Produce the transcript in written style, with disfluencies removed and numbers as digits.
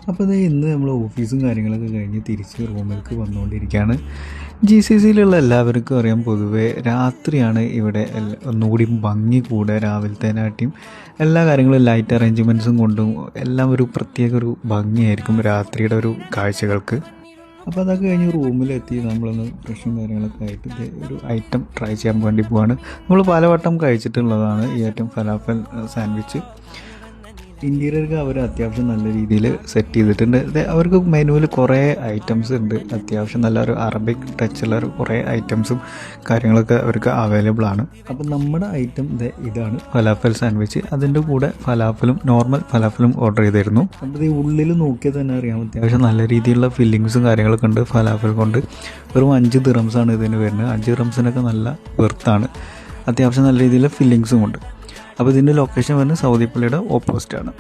അപ്പോൾ അത് ഇന്ന് നമ്മൾ ഓഫീസും കാര്യങ്ങളൊക്കെ കഴിഞ്ഞ് തിരിച്ച് റൂമിലേക്ക് വന്നുകൊണ്ടിരിക്കുകയാണ്. GCCയിലുള്ള എല്ലാവർക്കും അറിയാം, പൊതുവേ രാത്രിയാണ് ഇവിടെ ഒന്നുകൂടി ഭംഗി കൂടെ രാവിലത്തേനാട്ടിയും എല്ലാ കാര്യങ്ങളും ലൈറ്റ് അറേഞ്ച്മെൻറ്റ്സും കൊണ്ടും എല്ലാം ഒരു പ്രത്യേക ഒരു ഭംഗിയായിരിക്കും രാത്രിയുടെ ഒരു കാഴ്ചകൾക്ക്. അപ്പോൾ അതൊക്കെ കഴിഞ്ഞ് റൂമിലെത്തി നമ്മളൊന്ന് ഫ്രഷും കാര്യങ്ങളൊക്കെ ആയിട്ട് ഒരു ഐറ്റം ട്രൈ ചെയ്യാൻ വേണ്ടി പോവാണ്. നമ്മൾ പലവട്ടം കഴിച്ചിട്ടുള്ളതാണ് ഈ ഐറ്റം, ഫലാഫൽ സാൻഡ്വിച്ച്. ഇൻറ്റീരിയർക്ക് അവർ അത്യാവശ്യം നല്ല രീതിയിൽ സെറ്റ് ചെയ്തിട്ടുണ്ട്. അവർക്ക് മെനുവിൽ കുറേ ഐറ്റംസ് ഉണ്ട്, അത്യാവശ്യം നല്ല ഒരു അറബിക് ടച്ചുള്ള കുറേ ഐറ്റംസും കാര്യങ്ങളൊക്കെ അവർക്ക് അവൈലബിൾ ആണ്. അപ്പം നമ്മുടെ ഐറ്റം ഇതാണ് ഫലാഫൽ സാൻഡ്വിച്ച്. അതിൻ്റെ കൂടെ ഫലാഫലും നോർമൽ ഫലാഫലും ഓർഡർ ചെയ്തിരുന്നു. അപ്പോൾ ഈ ഉള്ളിൽ നോക്കിയാൽ തന്നെ അറിയാം, അത്യാവശ്യം നല്ല രീതിയിലുള്ള ഫില്ലിങ്സും കാര്യങ്ങളൊക്കെ ഉണ്ട്. ഫലാഫൽ കൊണ്ട് വെറും 5 ദിറംസാണ് ഇതിന് വരുന്നത്. 5 ദിറംസിനൊക്കെ നല്ല വെർത്താണ്, അത്യാവശ്യം നല്ല രീതിയിലുള്ള ഫില്ലിങ്സും ഉണ്ട്. അപ്പോൾ ഇതിൻ്റെ ലൊക്കേഷൻ വരുന്നത് സൗദി പള്ളിയുടെ ഓപ്പോസിറ്റാണ്.